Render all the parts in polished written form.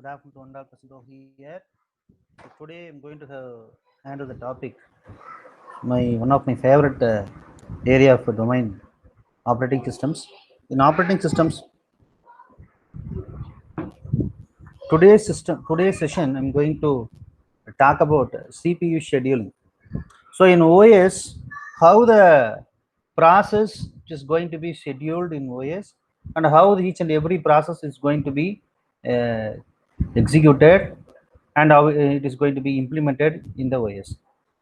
Good afternoon to Andal Prasado here. So today I'm going to handle the topic, one of my favorite area of domain, operating systems. In operating systems, today's session I'm going to talk about CPU scheduling. So in OS, how the process is going to be scheduled in OS, and how each and every process is going to be uh, executed, and how it is going to be implemented in the OS.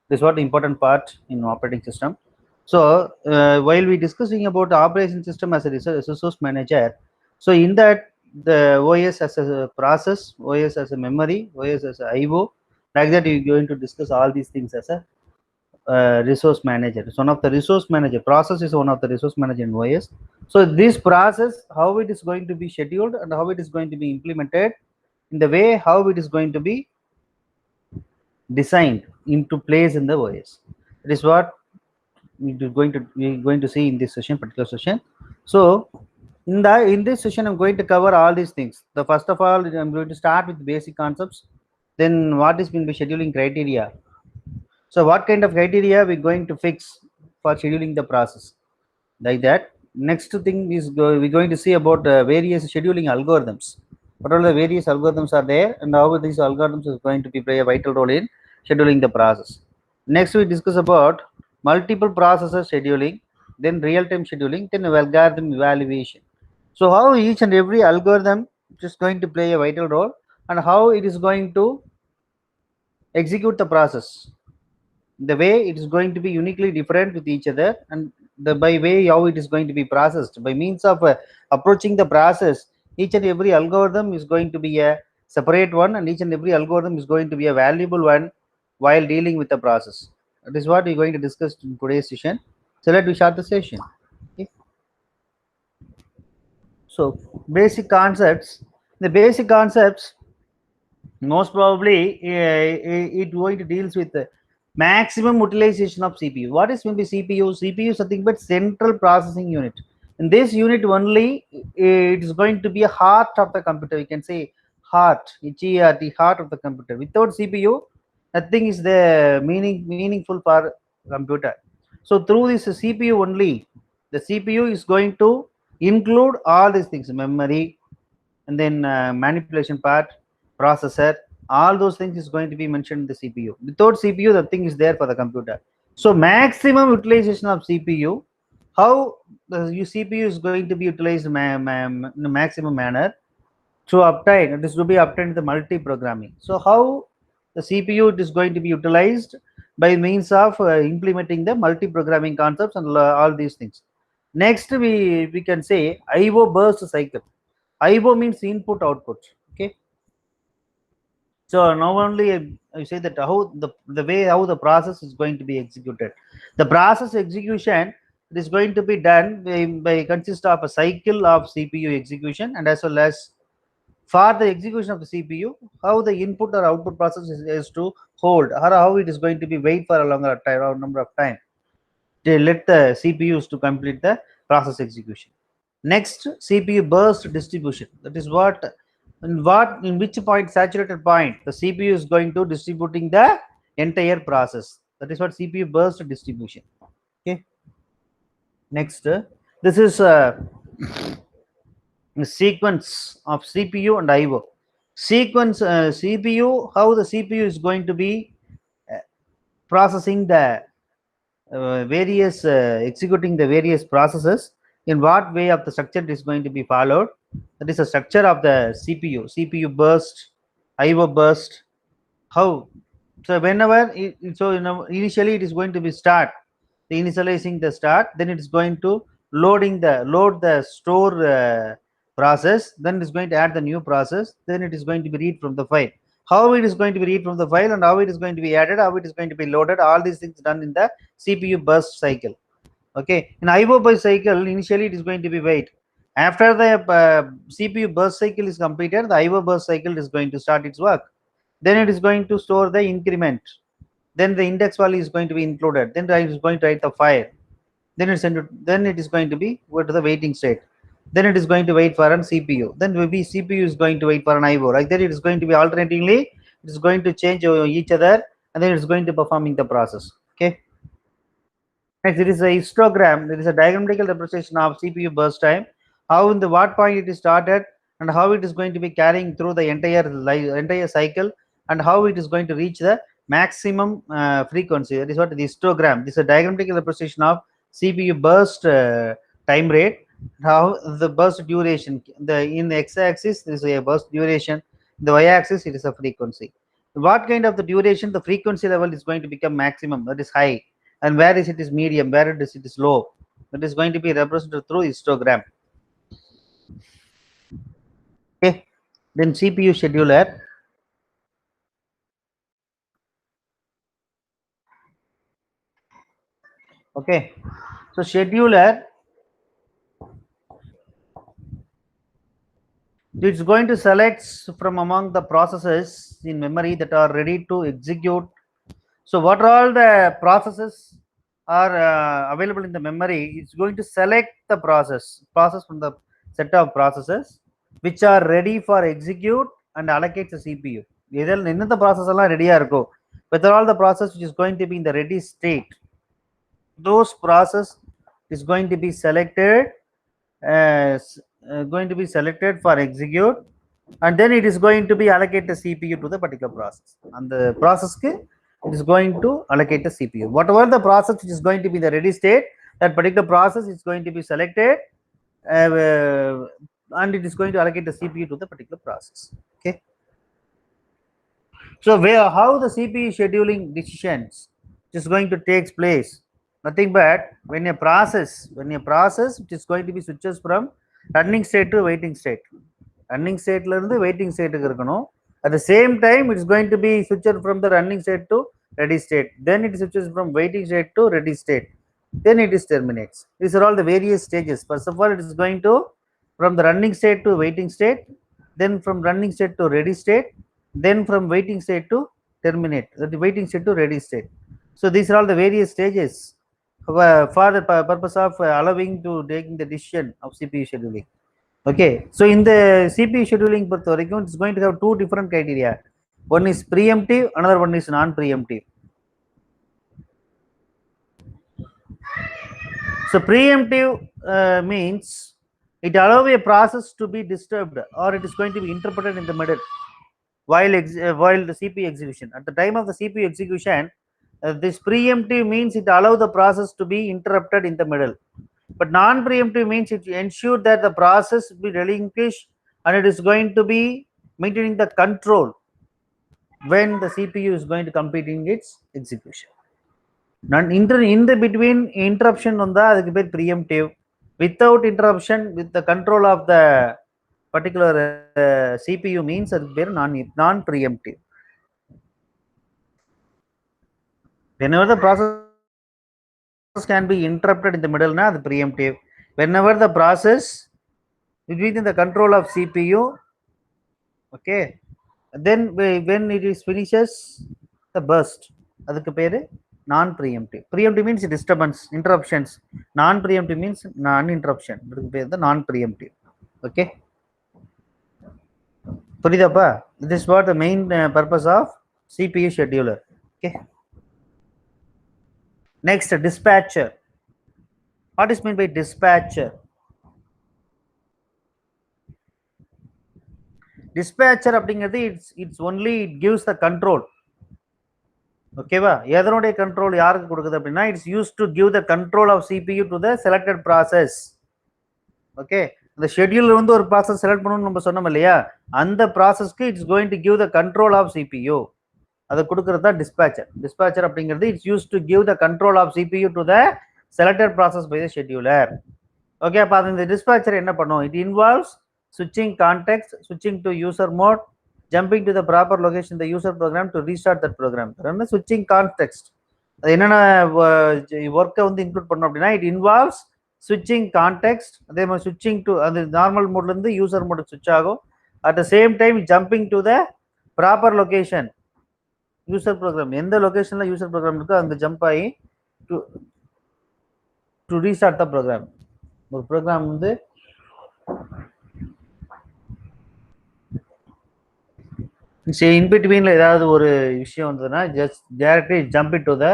This is what the important part in operating system. So while we discussing about the operation system as a resource manager, so in that the OS as a process, OS as a memory, OS as a IO, like that you're going to discuss all these things as a resource manager. It's one of the resource manager. Process is one of the resource manager in OS. So this process, how it is going to be scheduled and how it is going to be implemented, in the way how it is going to be designed into place in the OS. It is what we're going to see in this particular session. So in this session, I'm going to cover all these things. The first of all, I'm going to start with basic concepts. Then what is going to be scheduling criteria. So what kind of criteria we're going to fix for scheduling the process, like that. Next thing is we're going to see about various scheduling algorithms. What are the various algorithms are there, and how these algorithms is going to be play a vital role in scheduling the process. Next we discuss about multiple processes scheduling, then real-time scheduling, then algorithm evaluation. So how each and every algorithm is going to play a vital role, and how it is going to execute the process, the way it is going to be uniquely different with each other, and the by way how it is going to be processed by means of approaching the process. Each and every algorithm is going to be a separate one, and each and every algorithm is going to be a valuable one while dealing with the process. That is what we're going to discuss in today's session. So let me start the session. Okay. So basic concepts. The basic concepts, most probably it going to deals with the maximum utilization of CPU. What is going to be CPU? CPU is nothing but central processing unit. In this unit only, it is going to be a heart of the computer. You can say heart, HERT, heart of the computer. Without CPU, nothing is the meaningful for computer. So through this CPU only, the CPU is going to include all these things: memory, and then manipulation part, processor, all those things is going to be mentioned in the CPU. Without CPU, the thing is there for the computer. So maximum utilization of CPU, how the CPU is going to be utilized in the maximum manner to obtain, it is to be obtained the multi-programming. So how the CPU is going to be utilized by means of implementing the multi-programming concepts and all these things. Next, we can say IO burst cycle. IO means input output. Okay. So now only I say that how the way how the process is going to be executed. The process execution is going to be done by consist of a cycle of CPU execution, and as well as for the execution of the CPU, how the input or output process is to hold, or how it is going to be wait for a longer time or number of time. They let the CPUs to complete the process execution. Next, CPU burst distribution. That is in which point, saturated point, the CPU is going to distributing the entire process. That is what CPU burst distribution. Okay. Next, this is a sequence of CPU and IO. Sequence CPU, how the CPU is going to be uh, processing the various executing the various processes, in what way of the structure is going to be followed. That is the structure of the CPU burst, IO burst. How? So whenever so initially it is going to be start, initializing the start, then it is going to load the store process, then it is going to add the new process, then it is going to be read from the file. How it is going to be read from the file and how it is going to be added, how it is going to be loaded, all these things done in the CPU burst cycle. Okay, in IO burst cycle, initially it is going to be wait. After the CPU burst cycle is completed, the IO burst cycle is going to start its work. Then it is going to store the increment. Then the index value is going to be included. Then it is going to write the file. Then it is going to be go to the waiting state. Then it is going to wait for an CPU. Then maybe CPU is going to wait for an IO. Like that, it is going to be alternatingly. It is going to change each other, and then it is going to performing the process. Okay. Next, there is a histogram. There is a diagrammatical representation of CPU burst time. How in the what point it is started, and how it is going to be carrying through the entire cycle, and how it is going to reach the maximum frequency. That is what the histogram. This is a diagrammatical representation of CPU burst time rate. How the burst duration. In the x-axis there is a burst duration. In the y-axis it is a frequency. What kind of the duration? The frequency level is going to become maximum. That is high. And where is it is medium, where it is low. That is going to be represented through histogram. Okay. Then CPU scheduler. Okay. So scheduler, it's going to select from among the processes in memory that are ready to execute. So what are all the processes are available in the memory? It's going to select the process from the set of processes which are ready for execute and allocate the CPU. The process ready whether all the process which is going to be in the ready state, those process is going to be selected for execute, and then it is going to be allocate the CPU to the particular process, and the process it is going to allocate the CPU. Whatever the process which is going to be the ready state, that particular process is going to be selected and it is going to allocate the CPU to the particular process. Okay. So how the CPU scheduling decisions is going to take place? Nothing but when a process which is going to be switches from running state to waiting state. Running state waiting state at the same time it is going to be switched from the running state to ready state. Then it switches from waiting state to ready state. Then it is terminates. These are all the various stages. First of all, it is going to from the running state to waiting state, then from running state to ready state, then from waiting state to terminate, the waiting state to ready state. So these are all the various stages for the purpose of allowing to taking the decision of CPU scheduling. Okay, so in the CPU scheduling, it's going to have two different criteria. One is preemptive, another one is non-preemptive. So preemptive means it allows a process to be disturbed or it is going to be interpreted in the middle while the CPU execution. At the time of the CPU execution, this preemptive means it allows the process to be interrupted in the middle. But non-preemptive means it ensures that the process be relinquished and it is going to be maintaining the control when the CPU is going to complete in its execution. In the between interruption on the preemptive, without interruption with the control of the particular CPU means that non-preemptive. Whenever the process can be interrupted in the middle, the preemptive. Whenever the process is within the control of CPU, okay, then when it is finishes the burst, that's non-preemptive. Preemptive means disturbance, interruptions. Non-preemptive means non-interruption. The non-preemptive. Okay. This is what the main purpose of CPU scheduler. Okay. Next, dispatcher. What is meant by dispatcher? Dispatcher it's only it gives the control. Okay, control it's used to give the control of CPU to the selected process. Okay, the schedule or process select and the process it's going to give the control of CPU. That's dispatcher. Dispatcher it's used to give the control of CPU to the selected process by the scheduler. Okay, the dispatcher it involves switching context, switching to user mode, jumping to the proper location in the user program to restart that program. Switching context. அது என்னென்ன ஒர்க்கை வந்து include பண்ணோம் அப்படின்னா, it involves ஸ்விட்சிங் context, அதே மாதிரி ஸ்விட்சிங் டு அது நார்மல் மோட்லேருந்து யூசர் மோட் ஸ்விட்ச் ஆகும். At the same time jumping to the proper location user program, எந்த லொகேஷனில் யூசர் ப்ரோக்ராம் இருக்கோ அங்கே ஜம்ப் ஆகி டு ரீஸ்டார்ட் த ப்ரோக்ராம். ஒரு ப்ரோக்ராம் வந்து இன் பிட்வீனில் ஏதாவது ஒரு விஷயம் வந்ததுன்னா just directly jump in to the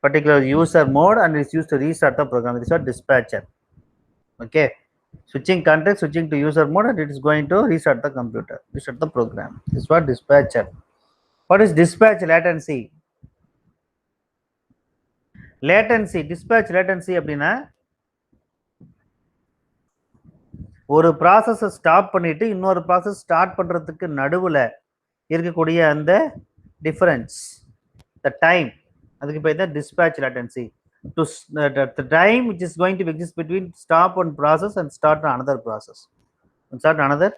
particular user mode and is used to restart the program. This is a dispatcher. Okay, switching context, switching to user mode, and it is going to restart the computer, restart the program. This is what dispatcher. What is dispatch latency? Latency, dispatch latency அப்படின்னா ஒரு ப்ராசஸை stop பண்ணிட்டு இன்னொரு process start பண்றதுக்கு நடுவில் இருக்கக்கூடிய அந்த difference, the time, அதுக்கு பேர் தான் dispatch latency. To the time which is going to exist between stop one process and start another process and start another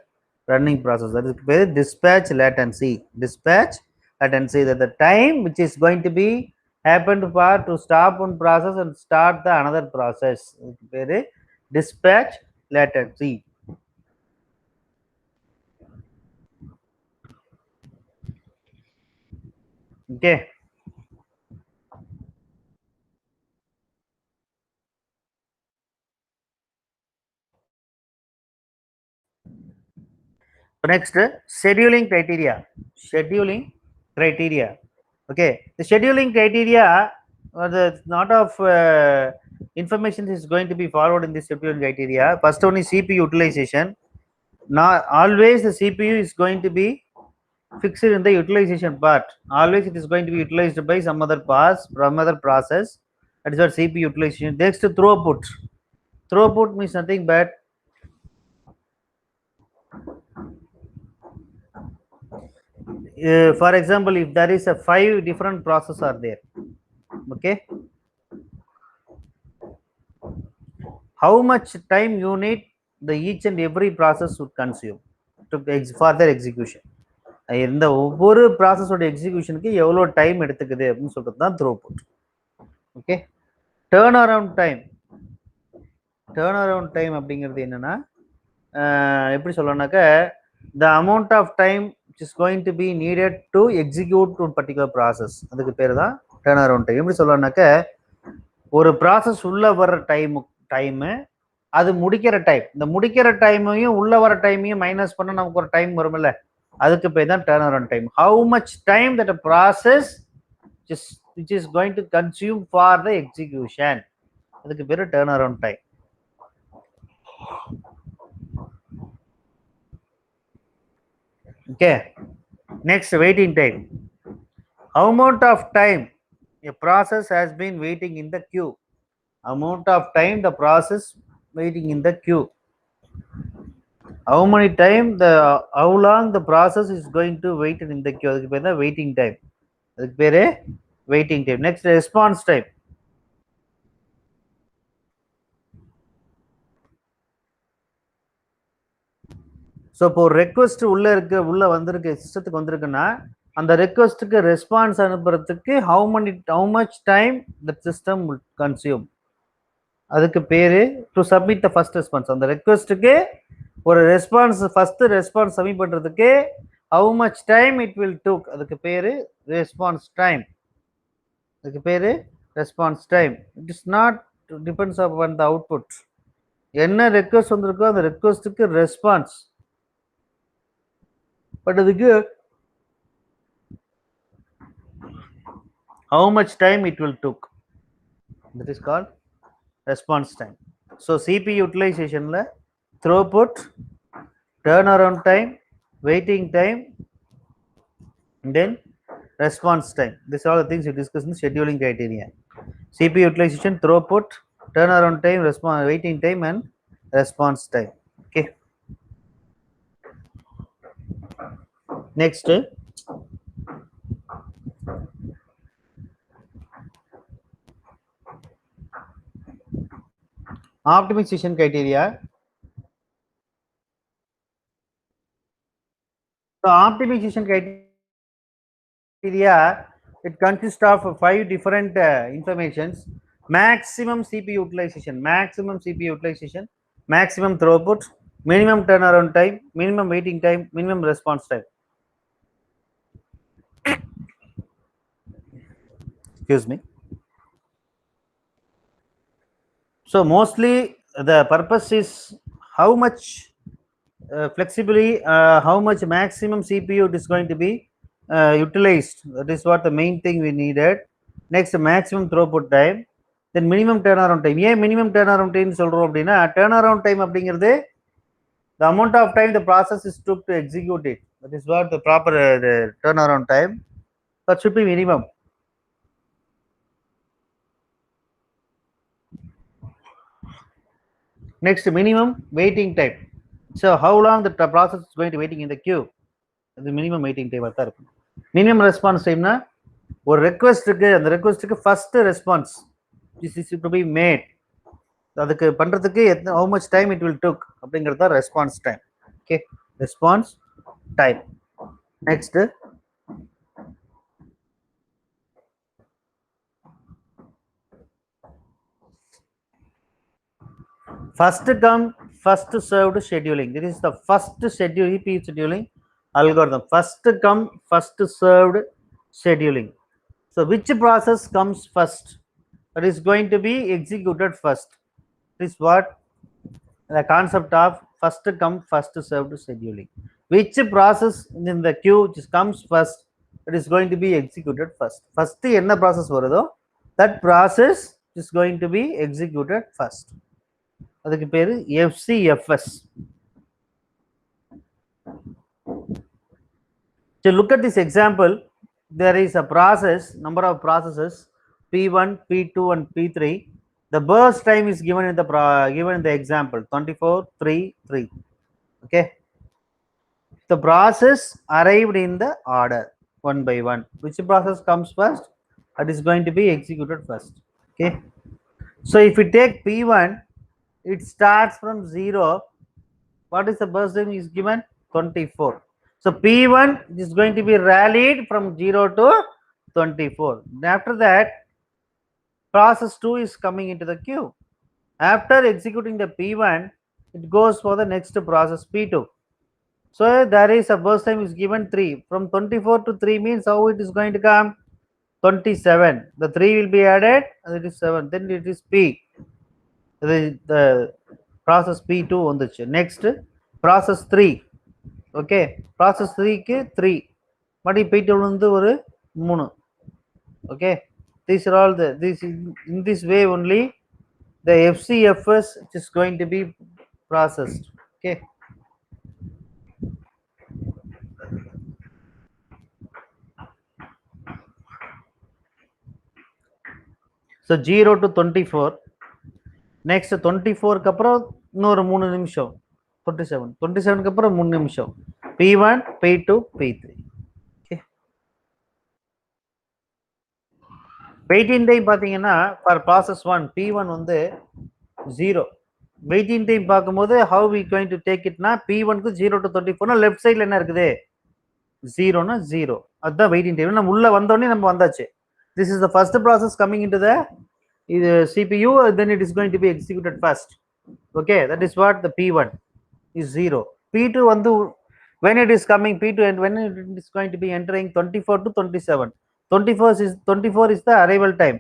running process, that is called dispatch latency. Dispatch latency, that the time which is going to be happened for to stop one process and start the another process, very dispatch latency. Okay, next, scheduling criteria. Scheduling criteria. Okay, the scheduling criteria, the lot of information is going to be forwarded in this scheduling criteria. First one is CPU utilization. Not always the CPU is going to be fixed in the utilization part. Always it is going to be utilized by some other process. That is what CPU utilization. Next, throughput. Throughput means nothing but for example, if there is a 5 different processes are there, okay, how much time you need the each and every process would consume to further execution. இந்த ஒவ்வொரு ப்ராசஸோட எக்ஸிக்யூஷனுக்கு எவ்வளோ time எடுத்துக்குது அப்படின்னு சொல்றது தான் throughput. Okay, turn around time. Turn around time அப்படிங்கிறது என்னன்னா, எப்படி சொல்லணும்னாக்க, the amount of time is going to be needed to execute ஒரு பர்டிகுலர் ப்ராசஸ், அதுக்கு பேர் தான் டேர்ன் அரவுண்ட் டைம். எப்படி சொல்லணும்னாக்க, ஒரு ப்ராசஸ் உள்ள வர்ற டைமு, அது முடிக்கிற டைம், இந்த முடிக்கிற டைமையும் உள்ள வர டைமையும் மைனஸ் பண்ண நமக்கு ஒரு டைம் வரும்ல, அதுக்கு பேர் தான் turn around time. How much time that process which is going to consume for the execution, அதுக்கு பேர் turn around time. Okay, next, waiting time. How amount of time a process has been waiting in the queue. Amount of time the process waiting in the queue. How many time how long the process is going to wait in the queue, அதுக்கு பேர் தான் waiting time. அதுக்கு பேரு waiting time. Next, response time. So இப்போ ஒரு request உள்ள வந்திருக்கு, சிஸ்டத்துக்கு வந்திருக்குன்னா, அந்த ரெக்வஸ்ட்டுக்கு ரெஸ்பான்ஸ் அனுப்புறதுக்கு how much time that system consume, அதுக்கு பேரு to submit the first response. அந்த ரெக்வஸ்ட்டுக்கு ஒரு ரெஸ்பான்ஸ், ஃபர்ஸ்ட் ரெஸ்பான்ஸ் சப்மிட் பண்றதுக்கு how much time it will duke, அதுக்கு பேரு ரெஸ்பான்ஸ் டைம். அதுக்கு பேரு response time. It is not depends upon the output. என்ன ரெக்வஸ்ட் வந்திருக்கோ அந்த ரெக்வஸ்ட்டுக்கு ரெஸ்பான்ஸ் பண்றதுக்கு how much time it will took, that is called response time. So CPU utilization la throughput, turnaround time, waiting time, and then response time. These are all the things you discuss in scheduling criteria. CPU utilization, throughput, turnaround time, waiting time, and response time. Okay, next, optimization criteria. So optimization criteria, it consists of 5 different informations: maximum CPU utilization, maximum throughput, minimum turnaround time, minimum waiting time, minimum response time. Excuse me. So mostly the purpose is how much flexibly, how much maximum CPU it is going to be utilized. That is what the main thing we needed. Next, maximum throughput time, then minimum turnaround time. ஏன் minimum turnaround time சொல்றோம் அப்படின்னா, turnaround time அப்படிங்கிறது the amount of time the process is took to execute it. That is what the proper the turnaround time. That should be minimum. Next, minimum waiting time. So how long the process is going to waiting in the queue? The minimum waiting time தான் இருக்கும். Minimum response time னா ஒரு ரெக்வெஸ்ட்டுக்கு, அந்த ரெக்வெஸ்ட்டுக்கு first response is to be made, அதுக்கு பண்றதுக்கு how much time it will took அப்படிங்கிறது தான் response time. Okay, response time. Next, first come first served scheduling. This is the first schedule EP scheduling algorithm. First come first served scheduling. So which process comes first, that is going to be executed first. This is what the concept of first come first served scheduling. Which process in the queue comes first, it is going to be executed first. First enna process varudho, that process is going to be executed first. அதுக்கு பேரு FCFS. So look at this example. There is a process, number of processes P1, P2 and P3. The burst time is given in the example 24, 3, 3. Okay, the process arrived in the order one by one. Which process comes first, that is going to be executed first. Okay, so if we take P1, it starts from 0. What is the burst time is given? 24. So P1 is going to be rallied from 0 to 24. After that, process 2 is coming into the queue. After executing the P1, it goes for the next process P2. So there is a burst time is given 3. From 24 to 3 means how it is going to come? 27. The 3 will be added, and it is 7. Then it is P. The process P2 on the next process 3. Okay, process 3 க்கு 3 மறுபடி P2 வந்து ஒரு 3. Okay, these are all the in this way only the FCFS is going to be processed. Okay, so 0 to 24. Next 24 க்கு அப்புறம் இன்னொரு 3 நிமிஷம் 27. 27 க்கு அப்புறம் 3 நிமிஷம் P1, P2, P3. Okay, waiting time பாத்தீங்கன்னா for process 1 P1 வந்து 0. waiting time பார்க்கும்போது how we going to take it னா P1 க்கு 0 to 24 னா லெஃப்ட் சைடுல என்ன இருக்குது? 0 னா 0. அதுதான் waiting time. நம்ம உள்ள வந்த உடனே நம்ம வந்தாச்சு. This is the first process coming into the CPU, then it is going to be executed first. Okay, that is what the P1 is 0. P2 வந்து when it is coming P2 and when it is going to be entering 24 to 27. 24 is the arrival time.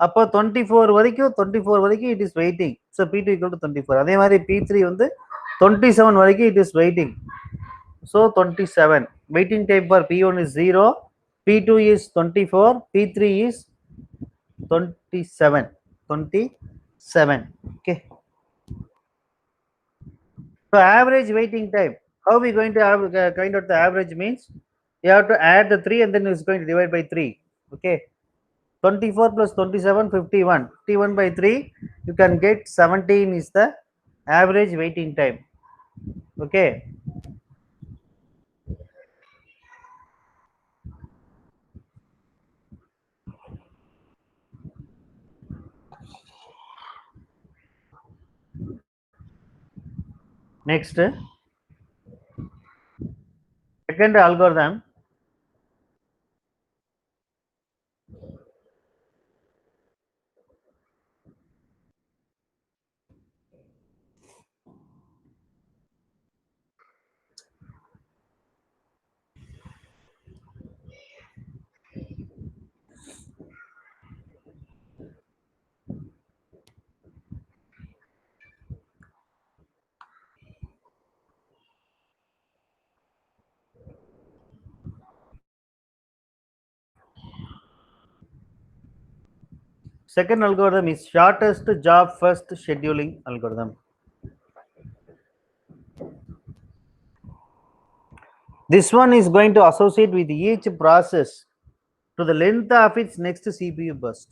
அப்போ 24 வரைக்கும் it is waiting. So P2 equal to 24. அதே மாதிரி P3 வந்து 27 வரைக்கும் it is waiting. So 27. Waiting time for P1 is 0, P2 is 24, P3 is 27. Okay, so average waiting time, how we going to have kind of the average means you have to add the 3 and then it's going to divide by 3. Okay, 24 plus 27, 51. 51 by 3, you can get 17 is the average waiting time. Okay, next, let second algorithm, second algorithm is shortest job first scheduling algorithm. This one is going to associate with each process to the length of its next CPU burst.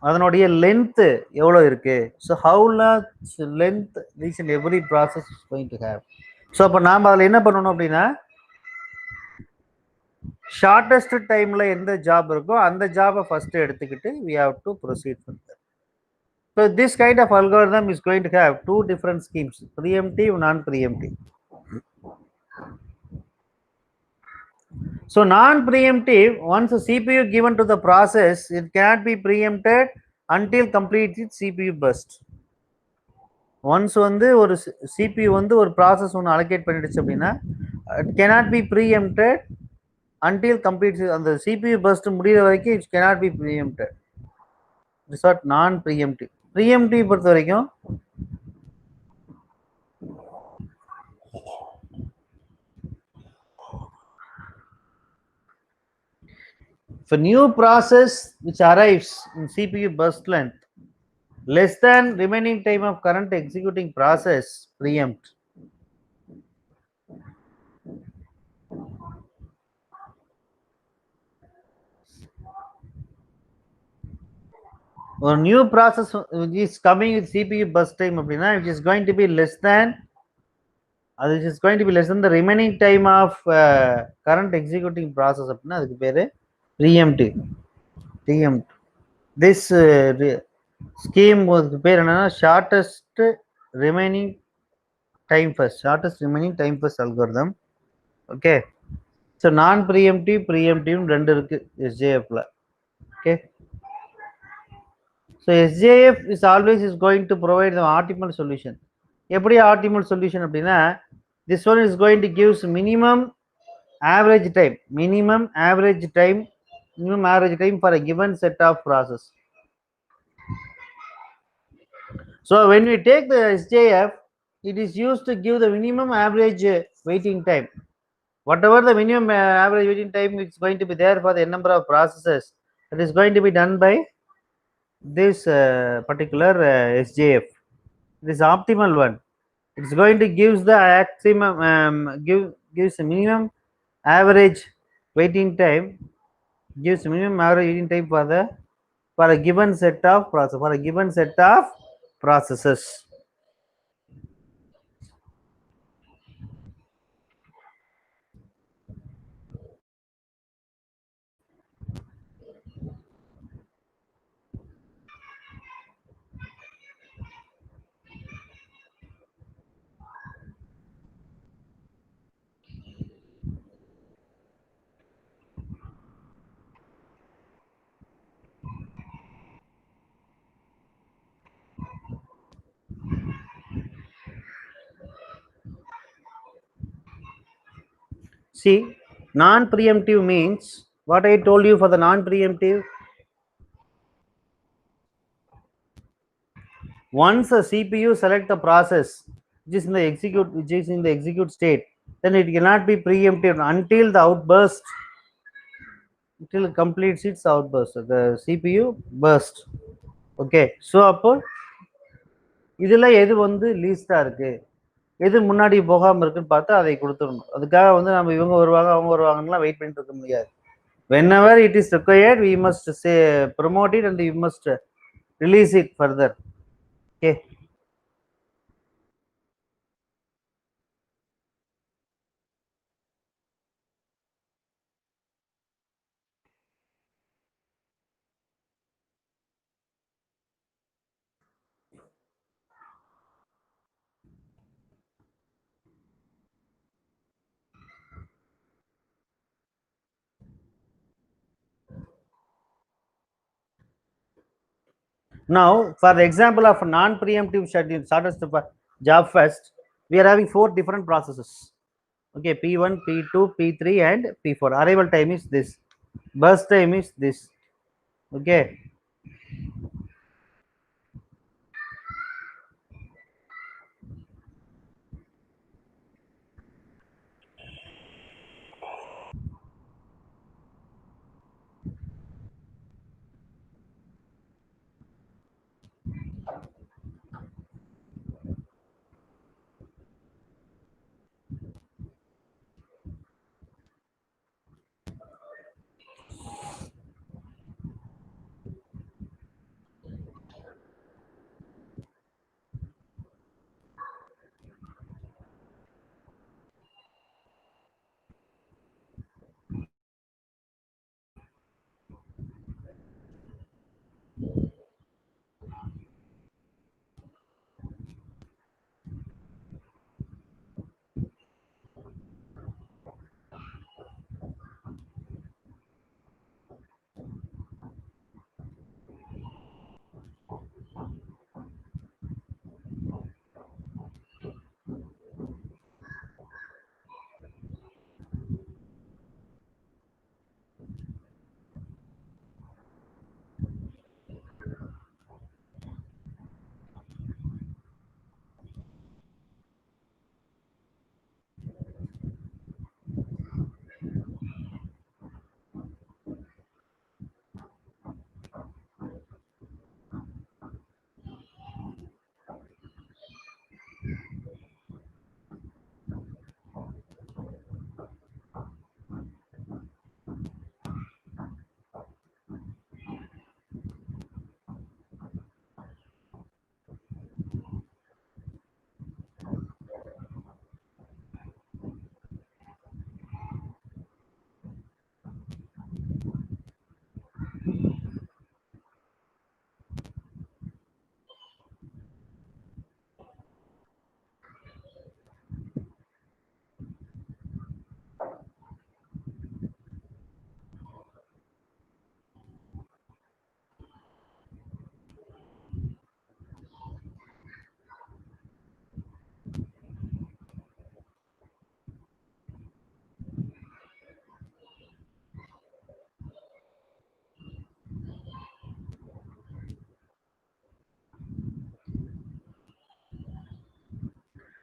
அதனுடைய length எவ்வளோ இருக்கு. So how much length each and every process is going to have. So அப்போ நாம் அதில் என்ன பண்ணணும் அப்படின்னா shortest டைம்ல எந்த ஜாப் இருக்கோ அந்த ஜாபை ஃபர்ஸ்ட் எடுத்துக்கிட்டு we have to proceed further. So this kind of algorithm is going to have two different schemes, preemptive, non-preemptive. So non-preemptive, once a CPU given to the process, it cannot be preempted until completes its CPU burst. Once வந்து ஒரு CPU வந்து ஒரு process ஒன்று allocate பண்ணிடுச்சு அப்படின்னா it cannot be preempted until completes அந்த CPU burst முடிகிற வரைக்கும் it cannot be preempted. This is non-preemptive. Preemptive பொறுத்த வரைக்கும் if a new process which arrives in CPU burst length less than remaining time of current executing process, preempt. A new process which is coming with CPU burst time அப்படின்னா which is going to be less than which is going to be less than the remaining time of current executing process அப்படின்னா அதுக்கு பேரு preemptive. Preempt. This scheme அதுக்கு பேர் என்னன்னா shortest remaining time first, shortest remaining time first algorithm. Okay. So non preemptive, preemptive ரெண்டு இருக்கு SJF-ல. Okay. So SJF is always is going to provide the optimal solution. எப்படி optimal solution அப்படின்னா this one is going to give minimum average time for a given set of process. So when we take the SJF, it is used to give the minimum average waiting time. Whatever the minimum average waiting time is going to be there for the n number of processes, it is going to be done by this particular SJF. This optimal one. It's going to gives the maximum gives a minimum average waiting time, gives minimum average waiting time for a given set of processes. See, non-preemptive means what I told you for the non-preemptive. Once a CPU select the process which is in the execute state, then it cannot be preempted until the outburst, until it completes its outburst, the CPU burst. Okay, so அப்போ இதுல எது வந்து லீஸ்டா இருக்கு, எது முன்னாடி போகாம இருக்குன்னு பார்த்தா அதை கொடுத்துடணும். அதுக்காக வந்து நம்ம இவங்க வருவாங்க அவங்க வருவாங்கலாம் வெயிட் பண்ணிட்டு இருக்க முடியாது. Whenever it is required, we must say promote it and we must release it further. Okay. Now, for the example of non-preemptive schedule, shortest job first, we are having 4 different processes. Okay, P1, P2, P3, and P4. Arrival time is this. Burst time is this. Okay.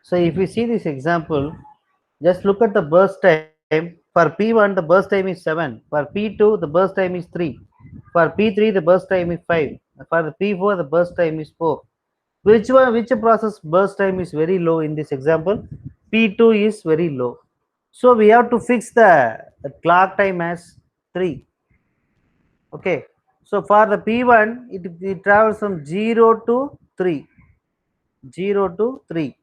So if you see this example, just look at the burst time. For P1, the burst time is 7. For P2, the burst time is 3. For P3, the burst time is 5. For the P4, the burst time is 4. Which process burst time is very low in this example? P2 is very low. So we have to fix the clock time as 3. Okay. So for the P1, it travels from 0 to 3. 0 to 3.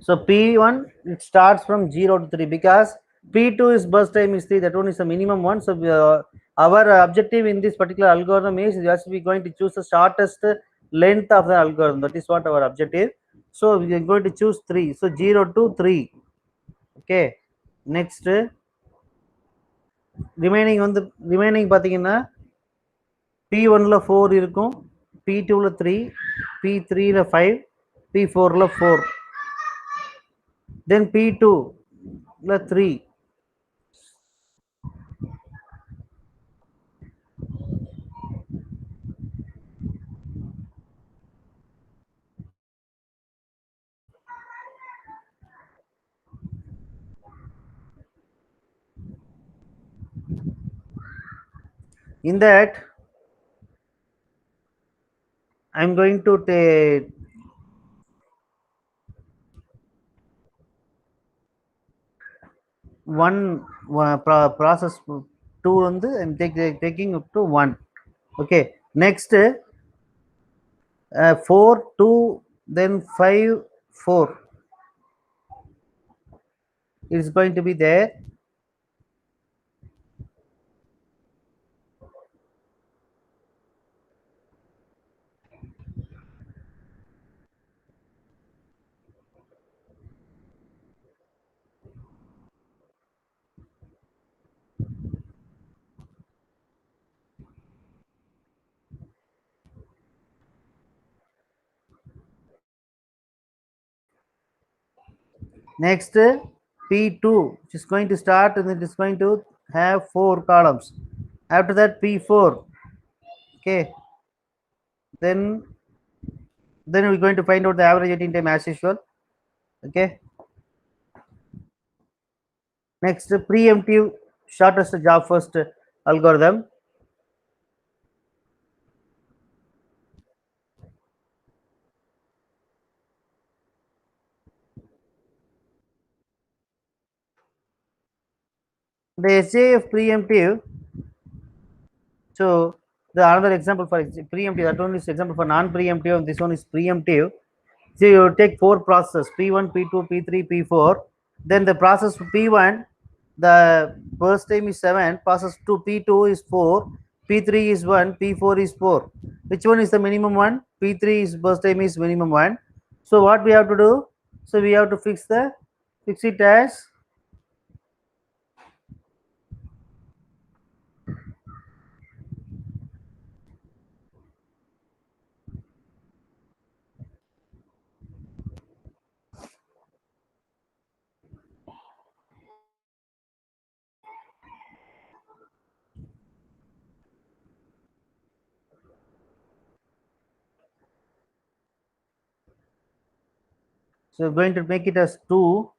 So P1 it starts from 0 to 3 because P2 is burst time is 3. That one is the minimum one. So our objective in this particular algorithm is just we going to choose the shortest length of the algorithm. That is what our objective. So we are going to choose 3. So 0 to 3. Okay. Next remaining பார்த்தீங்கன்னா P1 ல 4 இருக்கும், P2 ல 3, P3 ல 5, P4 ல 4. Then P2 ல 3. In that, I'm going to take one process 2 வந்து I'm taking up to 1. Okay. Next 4, 2, then 5, 4. it is going to be there. Next, P2, which is going to start and it is going to have 4 columns. After that, P4. Okay. Then we're going to find out the average waiting time as usual. Okay. Next, preemptive shortest job first algorithm. The SJF preemptive. So the another example for preemptive, that one is example for non-preemptive, and this one is preemptive. So you take 4 processes, P1, P2, P3, P4. Then the process P1, the burst time is 7, process to P2 is 4, P3 is 1, P4 is 4. Which one is the minimum one? P3 is burst time is minimum one. So what we have to do? So we have to fix it as so we're going to make it as 2.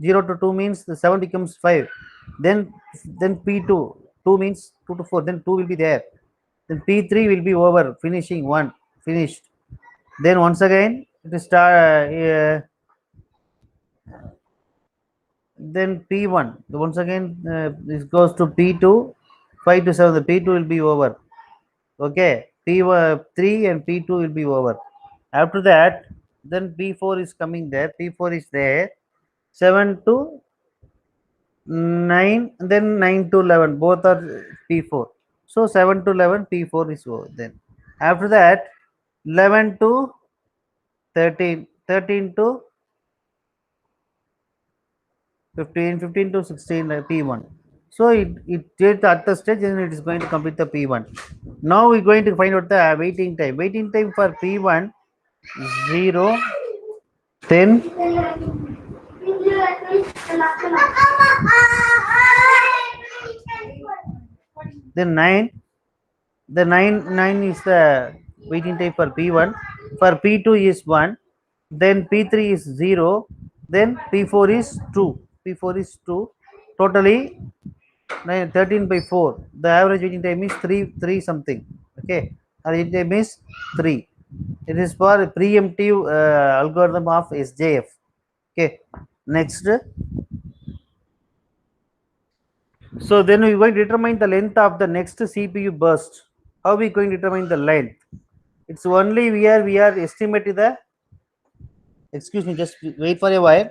Zero to 2 means the 7 becomes 5. Then P2, 2 means 2 to 4. Then 2 will be there. Then P3 will be over, finishing 1, finished. Then once again it is start. Then P1. Once again this goes to P2, 5 to 7. The P2 will be over. Okay, P3 and P2 will be over. After that, then P4 is coming there. P4 is there. 7 to 9, then 9 to 11, both are P4. So 7 to 11, P4 is over. Then after that, 11 to 13, 13 to 15, 15 to 16, P1. So it did at the stage and it is going to complete the P1. Now we're going to find out the waiting time. Waiting time for P1 0, 10, then 9. The 9 is the waiting time for P1. For P2 is 1. Then P3 is 0. Then P4 is 2. P4 is 2. Totally 13 by 4. The average waiting time is 3 something. Okay. Average waiting time is 3. It is for preemptive algorithm of SJF. Okay. Next. So then we are going to determine the length of the next CPU burst. How we going to determine the length? It's only where we are estimating the, excuse me, just wait for a while.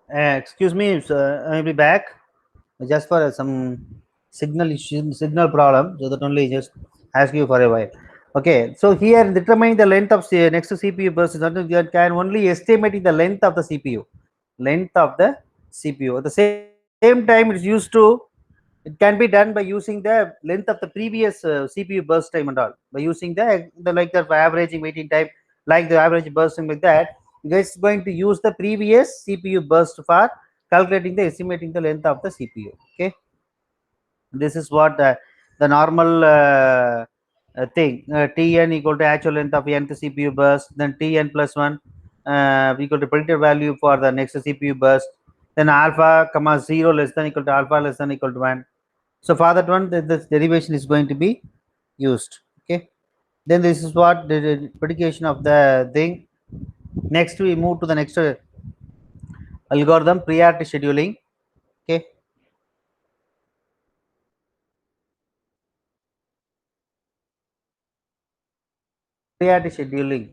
Excuse me, I will be back just for some signal issue, signal problem. So that only just ask you for a while. Okay, so here determining the length of next CPU burst is nothing. You can only estimating the length of the CPU, length of the CPU. At the same time, it's used to It can be done by using the length of the previous CPU burst time and all, by using the like the averaging waiting time, like the average burst time, like that. You guys going to use the previous CPU burst for calculating the estimating the length of the CPU. Okay, this is what the normal thing. Tn equal to actual length of nth CPU burst, then Tn plus 1 equal to predicted value for the next CPU burst, then alpha comma 0 less than equal to alpha less than equal to 1. So for that one, this derivation is going to be used. Okay, then this is what the predication of the thing. Next we move to the next algorithm, priority scheduling. Okay, priority scheduling.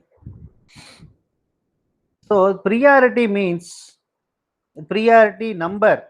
So priority means priority number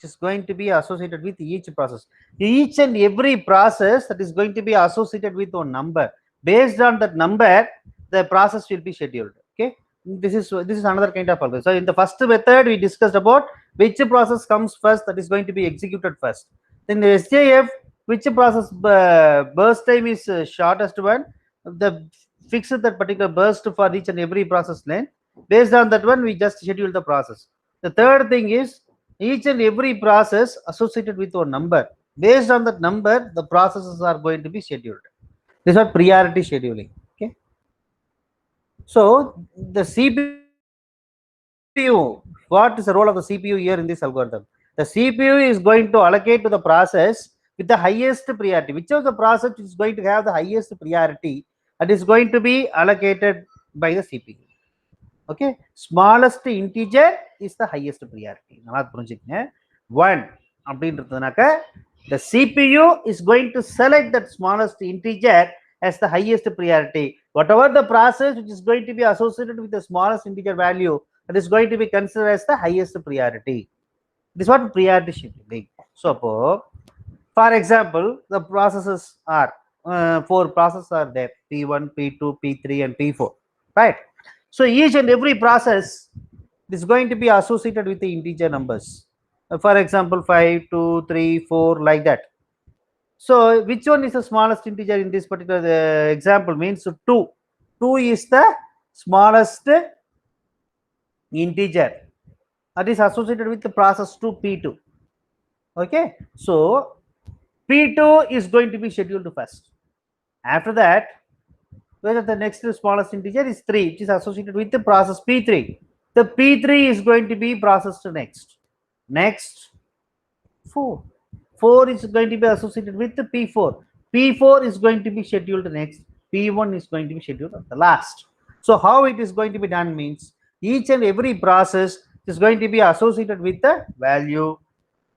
is going to be associated with each process. Each and every process that is going to be associated with one number. Based on that number, the process will be scheduled. Okay, this is another kind of algorithm. So in the first method, we discussed about which process comes first, that is going to be executed first. Then the SJF, which process burst time is shortest one, the fix that particular burst for each and every process length. Based on that one, we just schedule the process. The third thing is each and every process associated with a number. Based on that number, the processes are going to be scheduled. This is what priority scheduling. Okay. So the CPU, what is the role of the CPU here in this algorithm? The CPU is going to allocate to the process with the highest priority. Which of the process is going to have the highest priority, that is going to be allocated by the CPU. Okay, smallest integer is the highest priority. நல்லா புரிஞ்சுக்கங்க. 1 அப்படின்றதுனாக்க the CPU is going to select that smallest integer as the highest priority. Whatever the process which is going to be associated with the smallest integer value, that is going to be considered as the highest priority. This is what priority scheduling. So for example, the processes are 4 processes are there: P1, P2, P3 and P4, right? So each and every process is going to be associated with the integer numbers. For example, 5, 2, 3, 4, like that. So which one is the smallest integer in this particular example? Means 2. 2 is the smallest integer that is associated with the process 2, P2. Okay, so P2 is going to be scheduled first. After that, whether the next smallest integer is 3, which is associated with the process P3. The P3 is going to be processed next. Next, 4. 4 is going to be associated with the P4. P4 is going to be scheduled next. P1 is going to be scheduled at the last. So how it is going to be done means each and every process is going to be associated with the value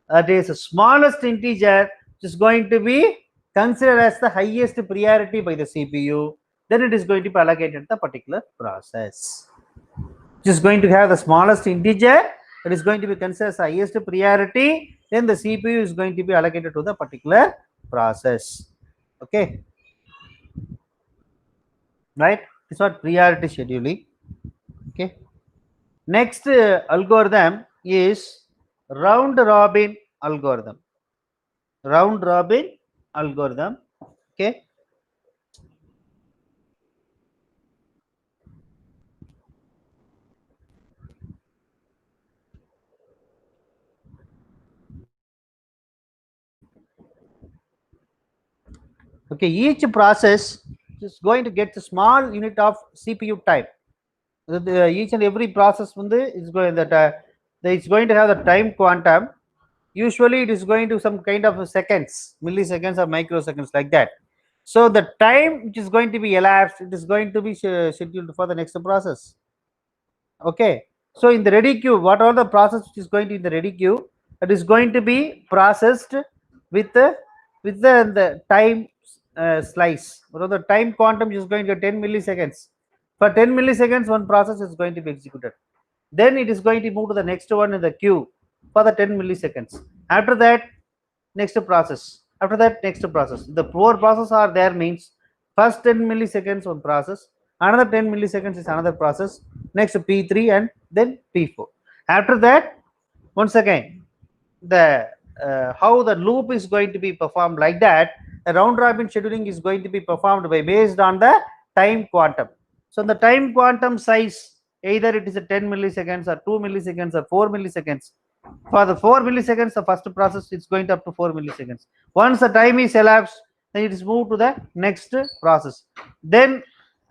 that is the smallest integer, which is going to be considered as the highest priority by the CPU. Then it is going to be allocated the particular process, which is going to have the smallest integer that is going to be considered as the highest priority. Then the CPU is going to be allocated to the particular process. Okay, right? This is what priority scheduling. Okay, next algorithm is round robin algorithm. Round robin algorithm. Okay, okay, each process is going to get a small unit of CPU time. Each and every process is going that it's going to have the time quantum. Usually it is going to some kind of seconds, milliseconds or microseconds, like that. So the time which is going to be elapsed, it is going to be scheduled for the next process. Okay, so in the ready queue, what are the process which is going to in the ready queue, that is going to be processed with the time slice. What are the time quantum is going to 10 milliseconds. For 10 milliseconds, one process is going to be executed. Then it is going to move to the next one in the queue for the 10 milliseconds. After that, next process. After that, next process. The 4 processes are there means first 10 milliseconds one process, another 10 milliseconds is another process, next P3 and then P4. After that, once again, the how the loop is going to be performed, like that the round robin scheduling is going to be performed by based on the time quantum. So the time quantum size, either it is a 10 milliseconds or 2 milliseconds or 4 milliseconds. For the 4 milliseconds, the first process is going up to 4 milliseconds. Once the time is elapsed, then it is moved to the next process. Then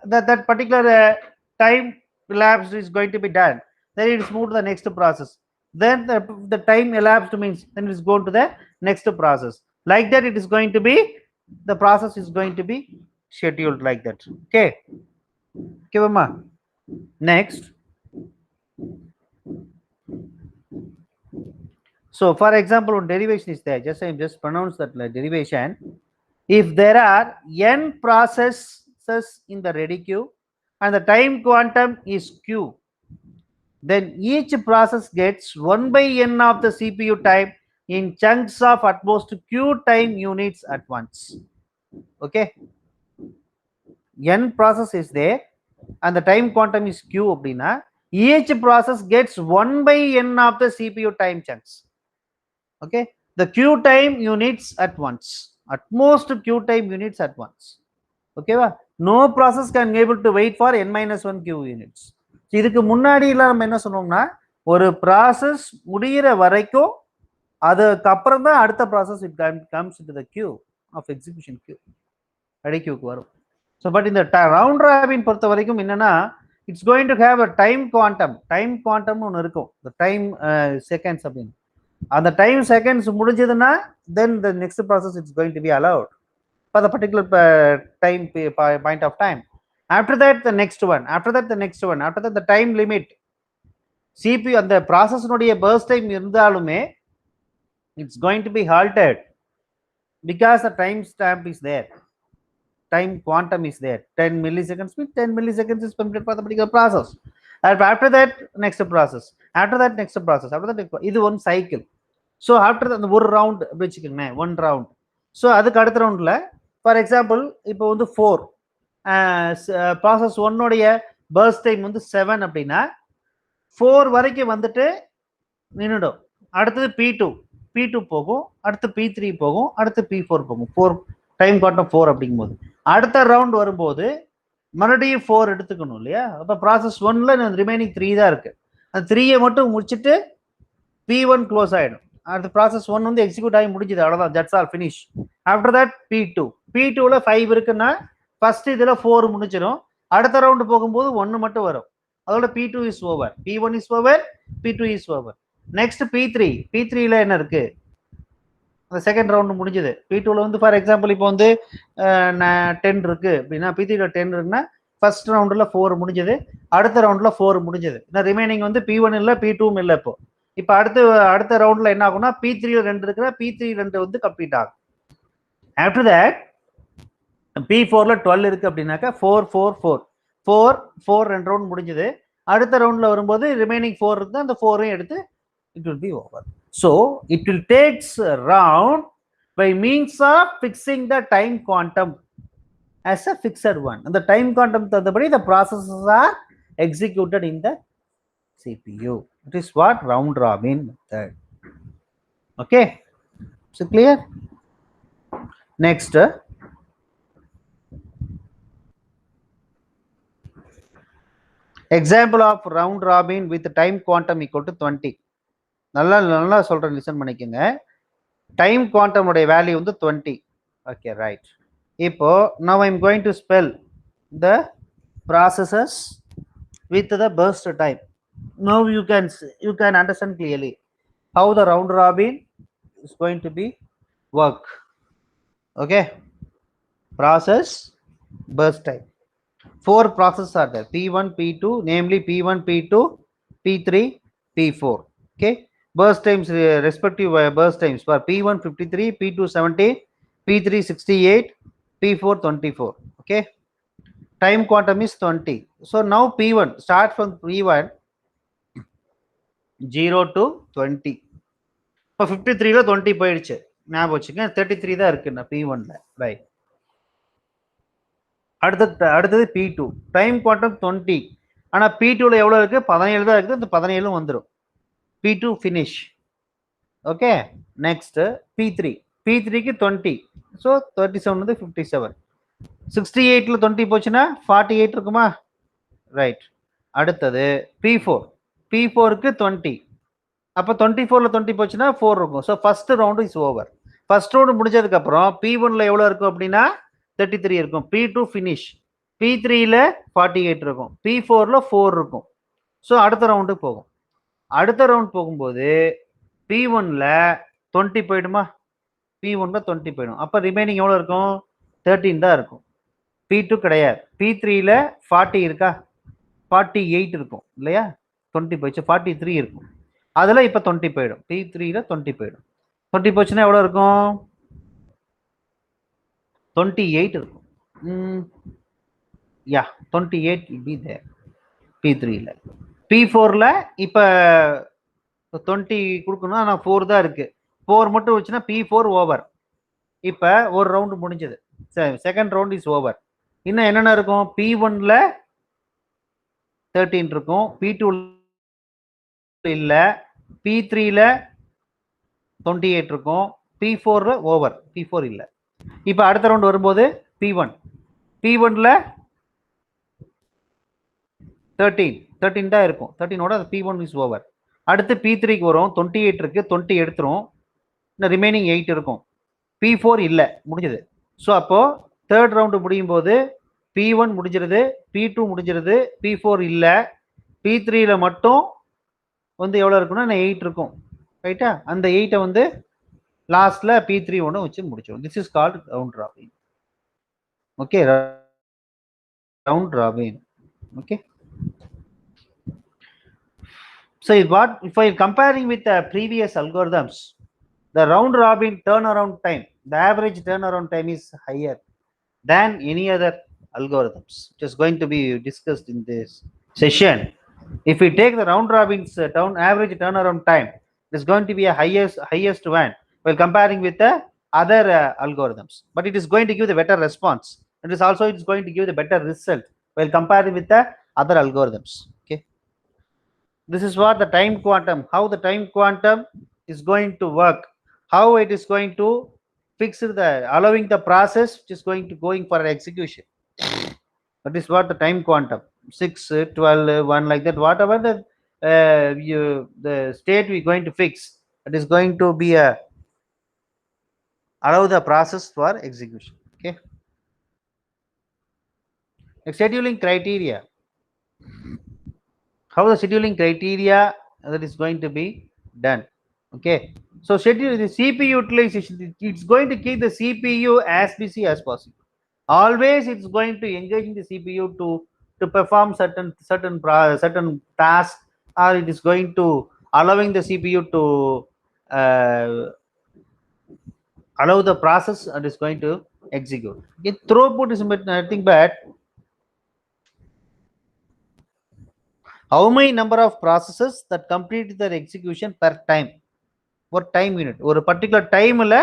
that particular time elapsed is going to be done. Then it is moved to the next process. Then the time elapsed means then it is going to the next process. Like that, it is going to be, the process is going to be scheduled like that. Okay. Okay, Mama. Next. So for example, one derivation is there. I just pronounce that derivation. If there are n processes in the ready queue and the time quantum is q, then each process gets 1 by n of the CPU time in chunks of at most q time units at once. Okay. N process is there and the time quantum is q அப்படின்னா each process gets 1 by n of the CPU time chunks. Okay. The q time units at once. At most q time units at once. Okay. No process can be able to wait for n minus 1 q units. இதுக்கு முன்னாடிலாம் நம்ம என்ன சொன்னோம்னா, ஒரு process முடிகிற வரைக்கும் அதுக்கு அப்புறம் தான் அடுத்த process it comes into the queue of execution queue, ready கியூக்கு வரும். ஸோ பட் இந்த ரவுண்ட் ராபின் பொறுத்த வரைக்கும் என்னன்னா, it's going to have a time quantum ஒன்று இருக்கும், த டைம் செகண்ட்ஸ் அப்படின்னு. அந்த டைம் செகண்ட்ஸ் முடிஞ்சதுன்னா then the next process it's going to be allowed for the particular time point of time. After that the next one, after that the next one, after that the time limit. CPU அந்த process உடைய burst time இருந்தாலுமே it's going to be halted because the time stamp is there, time quantum is there. 10 milliseconds means 10 milliseconds is permitted for the particular process. And after that next process, after that next process, after that இது one cycle. So after the ஒரு round வெச்சுக்கங்க, one round. So அதுக்கு அடுத்த ரவுண்ட்ல for example இப்போ வந்து 4 process 1 உடைய first time வந்து 7 அப்படின்னா 4 வரைக்கும் வந்துட்டு நின்னுடும். அடுத்தது P2 போகும், அடுத்து P3 போகும், அடுத்து P4 போகும். 4 டைம் குவாண்டம் 4 அப்படிங்கும்போது அடுத்த ரவுண்ட் வரும்போது மறுபடியும் 4 எடுத்துக்கணும் இல்லையா? அப்போ ப்ராசஸ் 1ல ரிமைனிங் 3 தான் இருக்கு. அந்த 3யை மட்டும் முடிச்சுட்டு P1 க்ளோஸ் ஆயிடும். அடுத்த ப்ராசஸ் 1 வந்து எக்ஸிக்யூட் ஆகி முடிஞ்சது, அவ்வளோதான், that's all finish. After that P2ல 5 இருக்குன்னா ஃபர்ஸ்ட் இதுல 4 முடிஞ்சிடும். அடுத்த ரவுண்ட் போகும்போது 1 மட்டும் வரும். அதோட P2 is over, P1 is over, P2 is over. Next P3ல என்ன இருக்கு? அந்த செகண்ட் ரவுண்ட் முடிஞ்சது. P2ல வந்து ஃபார் எக்ஸாம்பிள் இப்போ வந்து 10 இருக்கு அப்படின்னா P3ல 10 இருக்குன்னா ஃபர்ஸ்ட் ரவுண்ட்ல 4 முடிஞ்சது, அடுத்த ரவுண்ட்ல 4 முடிஞ்சது. ரிமைனிங் வந்து P1 இல்ல, P2 இல்ல. இப்போ அடுத்த ரவுண்ட்ல என்ன ஆகும்னா P3ல 2 இருக்குன்னா P3 2 வந்து கம்ப்ளீட் ஆகும். ஆஃப்டர் தட் P4ல 12 இருக்கு அப்படின்னாக்கா 4 ரெண்டு ரவுண்ட் முடிஞ்சது. அடுத்த ரவுண்ட்ல வரும்போது ரிமைனிங் 4 இருக்கு, அந்த 4ஐயும் எடுத்து it will be over. So it will takes round by means of fixing the time quantum as a fixed one. And the time quantum தந்தபடி the processes are executed in the CPU. It is what round robin method. Okay, so clear? Next, example of round robin with time quantum equal to 20. நல்லா சொல்றேன், listen பண்ணிக்கங்க. Time quantum உடைய value வந்து 20. Okay, right. இப்போ now I'm going to spell the processes with the burst time. Now you can understand clearly how the round robin is going to be work. Okay, process burst time. 4 processes are there, P1, P2, namely P1, P2, P3, P4. Okay, burst times, respective burst times for P1 53, P2 70, P3 68, P4 24. Okay, time quantum is 20. So now P1 start from P1 0 to 20. இப்போ 53ல 20 போயிடுச்சு, ஞாபகம் வச்சுக்க. 33 தான் இருக்குண்ணா P1ல, right. அடுத்தது P2 time quantum 20. ஆனா P2ல எவ்வளவு இருக்கு? 17 தான் இருக்கு. இந்த 17 வந்துடும். P2 finish. Okay, next P3 க்கு 20, so 37 வந்து 57, 68ல 20 போச்சுன்னா 48 இருக்குமா, ரைட். அடுத்தது P4 க்கு 20, அப்ப 24ல 20 போச்சுன்னா 4 இருக்கும். So first round is over. First round முடிஞ்சதுக்கு அப்புறம் P1ல எவ்வளவு இருக்கும் அப்படின்னா 33 இருக்கும். P2 ஃபினிஷ், P3ல 48 இருக்கும், P4ல 4 இருக்கும். ஸோ அடுத்த ரவுண்டு போகும். அடுத்த ரவுண்ட் போகும்போது P1ல 20 போயிடுமா, P1ல 20 போயிடும். அப்ப ரிமைனிங் எவ்வளவு இருக்கும், 13 தான் இருக்கும். P2 கிடையாது. P3ல 40 இருக்கா, 48 இருக்கும் இல்லையா, 20 போயிடுச்சு, 43 இருக்கும். அதுல இப்ப 20 போயிடும். P3ல 20 போயிடும். 20 போச்சுன்னா எவ்வளவு இருக்கும், 28 இருக்கும். யா 28 will be there P3ல. P4ல இப்ப 20 கொடுக்கணும், ஆனா 4 தான் இருக்கு. 4 மட்டும் வச்சுன்னா P4 ஓவர். இப்ப ஒரு ரவுண்ட் முடிஞ்சது, செகண்ட் ரவுண்ட் இஸ் ஓவர். இன்னும் என்னென்ன இருக்கும், P1ல 13 இருக்கும், P2 இல்ல, P3ல 28 இருக்கும், P4ல ஓவர், P4 இல்ல. இப்ப அடுத்த ரவுண்ட் வரும்போது P1ல 13 தான் இருக்கும், 13ஓட P1 இஸ் ஓவர். அடுத்து P3க்கு வரும், 28 இருக்கு, 20 எடுத்துரும், இன்னும் ரிமைனிங் 8 இருக்கும். P4 இல்ல, முடிஞ்சது. ஸோ அப்போ தேர்ட் ரவுண்டு முடியும் போது P1 முடிஞ்சிருது, P2 முடிஞ்சிருது, P4 இல்ல, P3ல மட்டும் வந்து எவ்வளவு இருக்குன்னா 8 இருக்கும், ரைட்டா. அந்த 8 வந்து லாஸ்ட்ல P3 ஒன்று வச்சு முடிச்சிடும். This is called round robin. Okay, round robin. Okay. So what if I comparing with the previous algorithms, the round robin turnaround time, the average turnaround time is higher than any other algorithms, which is going to be discussed in this session. If we take the round robin's average turnaround time, it is going to be a highest one while comparing with the other algorithms, but it is going to give the better response. It is also it's going to give the better result while comparing with the other algorithms. Okay, this is what the time quantum, how the time quantum is going to work, how it is going to fix the allowing the process which is going for execution. That is what the time quantum 6, 12, 1 like that, whatever the state we going to fix, it is going to be a allow the process for execution. Okay, the scheduling criteria, how the scheduling criteria that is going to be done. Okay, so schedule the CPU utilization, it's going to keep the CPU as busy as possible. Always it's going to engage in the CPU to perform certain tasks, or it is going to allowing the CPU to allow the process and is going to execute. Okay, throughput is nothing but how many number of processes that complete their execution per time, or time unit, or a particular time la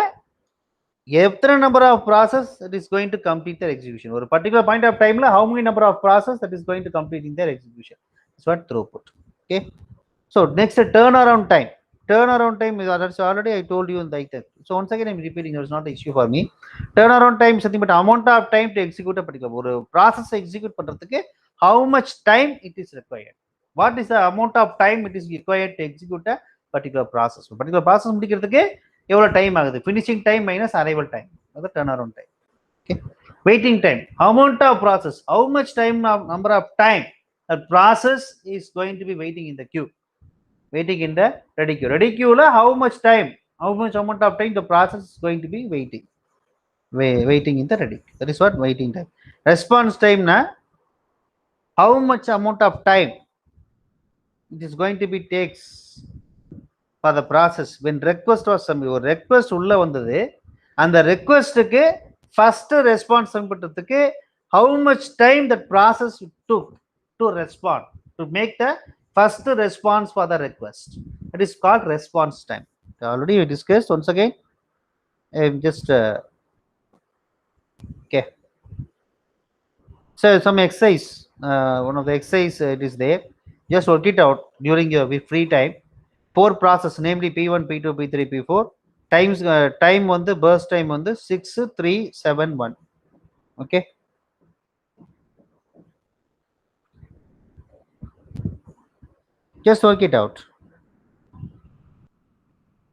எத்தனை number of process that is going to complete their execution, or a particular point of time la how many number of process that is going to complete in their execution. That's what throughput. Okay, so next turnaround time. Turnaround time is already I told you in the item. So once again I'm repeating, it's not an issue for me. Turnaround time is something but amount of time to execute a particular ஒரு process execute பண்றதுக்கு how much time it is required. What is the amount of time it is required to execute a particular process. Particular process முடிக்கிறதுக்கு எவ்வளவு time ஆகுது, finishing time minus arrival time, அது turnaround time. Okay, waiting time, amount of process, how much time, number of time a process is going to be waiting in the queue, waiting in the ready queue. Ready queue la how much time, how much amount of time the process is going to be waiting in the ready queue. That is what waiting time. Response time na how much amount of time it is going to be takes for the process when request was submitted. ஒரு request உள்ள வந்தது, அந்த requestக்கு first response பண்றதுக்கு how much time that process took to respond, to make the first response for the request. It is called response time. Already we discussed. Once again just okay, so some exercise, one of the exercise it is there, just work it out during your free time. 4 process, namely P1, P2, P3, P4, time on the burst time on the 6371. Okay, just work it out.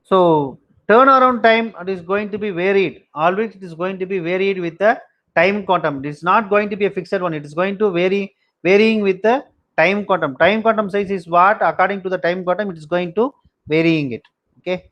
So turnaround time is going to be varied. Always it is going to be varied with the time quantum. It is not going to be a fixed one. It is going to varying with the time quantum. Time quantum size is what according to the time quantum it is going to varying it. Okay.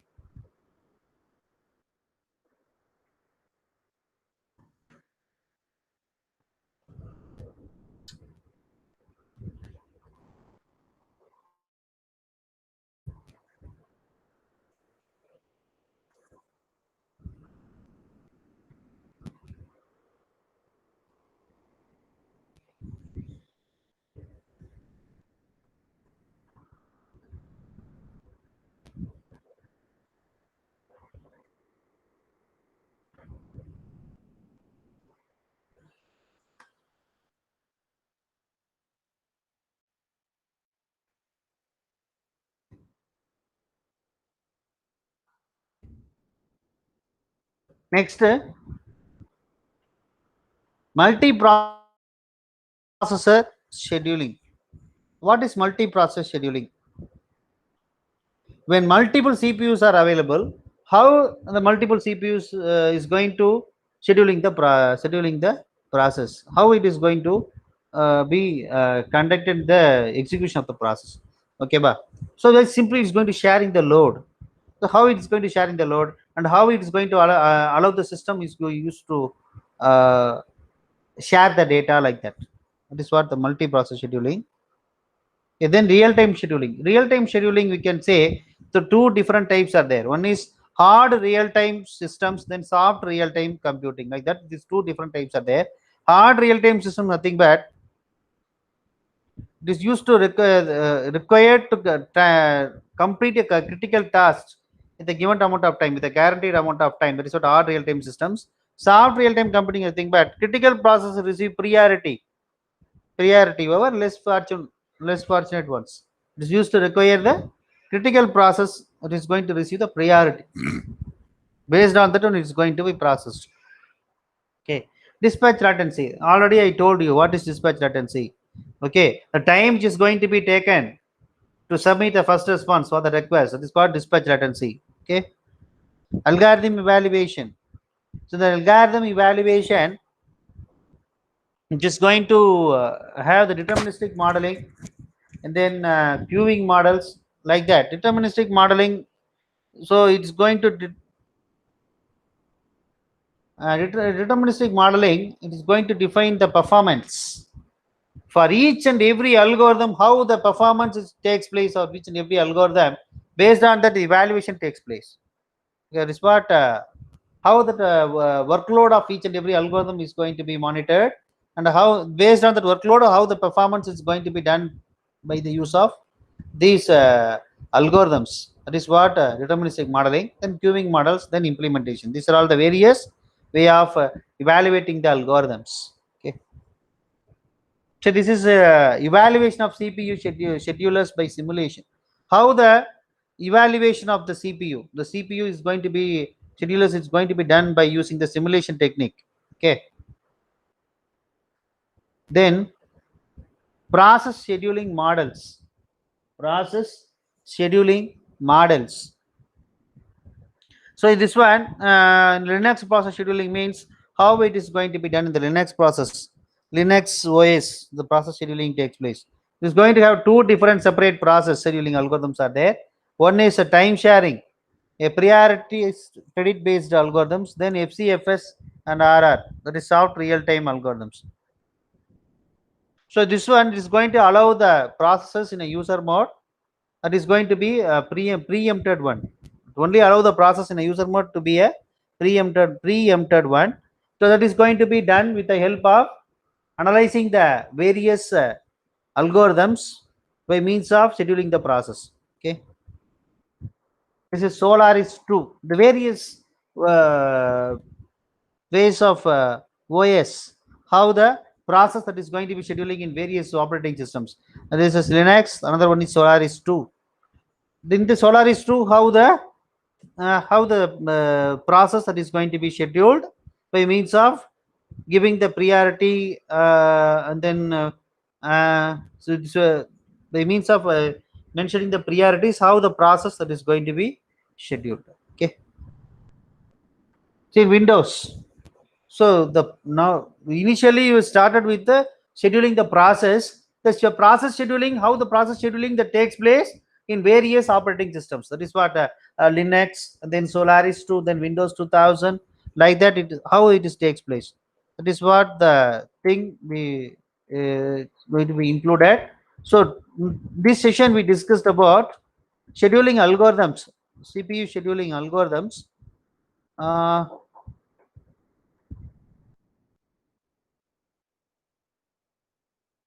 Next, multi-processor scheduling. What is multi-processor scheduling? When multiple CPUs are available, how the multiple CPUs is going to scheduling the process? How it is going to be conducted the execution of the process? Okay, ba. So that simply is going to sharing the load. So how it is going to sharing the load and how it is going to allow the system is used to uh, share the data like that. That is what the multi-process scheduling. Okay, then real-time scheduling. Real-time scheduling, we can say the two different types are there. One is hard real-time systems, then soft real-time computing. Like that, these two different types are there. Hard real-time system, nothing but it is used to required to complete a critical task with a given amount of time, with a guaranteed amount of time. That is what hard real-time systems. Soft real-time computing, nothing but critical process receive priority over less fortunate ones. It is used to require the critical process that is going to receive the priority. Based on that one, it is going to be processed. Okay. Dispatch latency. Already I told you what is dispatch latency. Okay. The time which is going to be taken to submit the first response for the request, that is called dispatch latency. Okay. Algorithm evaluation. So the algorithm evaluation just going to have the deterministic modeling and then queuing models like that. Deterministic modeling, so it's going to deterministic modeling, it is going to define the performance for each and every algorithm, how the performance takes place of each and every algorithm. Based on that, the evaluation takes place. That is what how the workload of each and every algorithm is going to be monitored, and how based on that workload, how the performance is going to be done by the use of these algorithms. That is what deterministic modeling, then queuing models, then implementation. These are all the various way of evaluating the algorithms. Okay. So this is evaluation of CPU schedulers by simulation. How the evaluation of the CPU is going to be schedulers is going to be done by using the simulation technique. Okay. Then process scheduling models. Process scheduling models. So this one, Linux process scheduling means how it is going to be done in the Linux process. Linux OS, the process scheduling takes place. It's going to have two different separate process scheduling algorithms are there. One is a time sharing, a priority credit based algorithms, then FCFS and RR, that is soft real time algorithms. So this one is going to allow the processes in a user mode, that is going to be a preempted one. Only allow the process in a user mode to be a preempted one. So that is going to be done with the help of analyzing the various algorithms by means of scheduling the process. Okay. This is Solaris 2. The various uh, ways of OS, how the process that is going to be scheduling in various operating systems. And this is Linux, another one is Solaris 2. In the Solaris 2, how the how the process that is going to be scheduled by means of giving the priority, and then so by means of mentioning the priorities, how the process that is going to be scheduled. Okay. See, Windows. So the now initially you started with the scheduling the process. The process scheduling, how the process scheduling that takes place in various operating systems. That is what Linux, and then Solaris 2, then Windows 2000, like that. It how it is takes place. That is what the thing we going to be included. So this session we discussed about scheduling algorithms, CPU scheduling algorithms. Uh,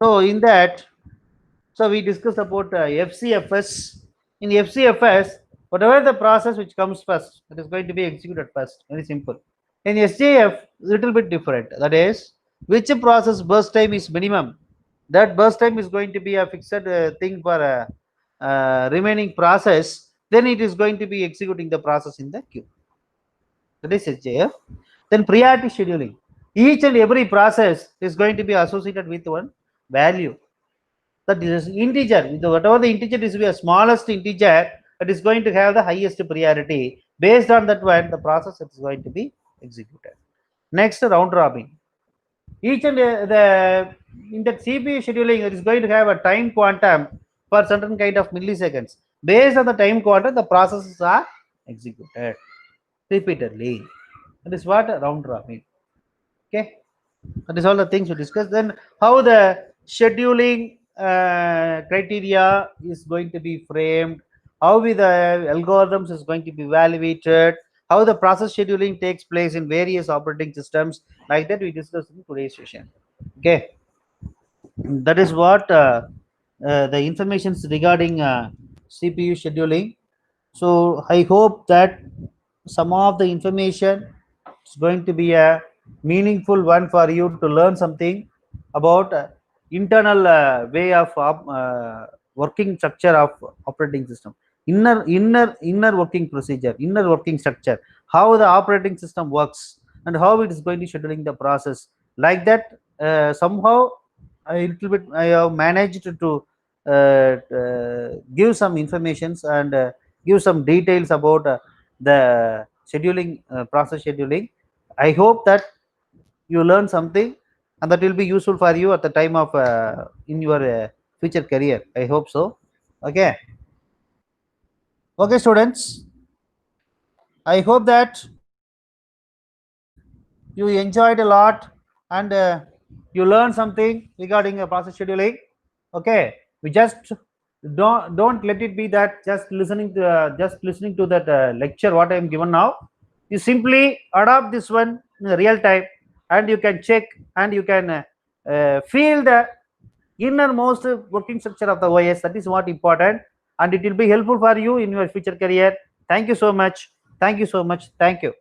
so in that, so we discussed about FCFS. In FCFS, whatever the process which comes first, it is going to be executed first. Very simple. In SJF, little bit different. That is, which process burst time is minimum. That burst time is going to be a fixed thing for a remaining process. Then it is going to be executing the process in the queue. That is SJF. Then priority scheduling. Each and every process is going to be associated with one value. That is integer, whatever the integer is, the smallest integer that is going to have the highest priority. Based on that one, the process is going to be executed. Next, round robin. Each and the in that CPU scheduling, it is going to have a time quantum for certain kind of milliseconds. Based on the time quantum, the processes are executed repeatedly. That is what round robin. Okay, that is all the things we discussed. Then how the scheduling criteria is going to be framed, how the algorithms is going to be evaluated, how the process scheduling takes place in various operating systems, like that we discussed in today's session. Okay, that is what the information regarding CPU scheduling. So I hope that some of the information is going to be a meaningful one for you to learn something about internal way of working structure of operating system, inner working procedure, inner working structure, how the operating system works and how it is going to scheduling the process, like that. Somehow a little bit I have managed to give some informations and give some details about the scheduling, process scheduling. I hope that you learn something and that will be useful for you at the time of in your future career. I hope so. Okay. Okay, students. I hope that you enjoyed a lot and you learned something regarding process scheduling. Okay, we just don't let it be that just listening to that lecture what I am given now. You simply adopt this one in real time, and you can check and you can feel the innermost working structure of the OS. That is what important, and it will be helpful for you in your future career. Thank you so much. Thank you so much. Thank you.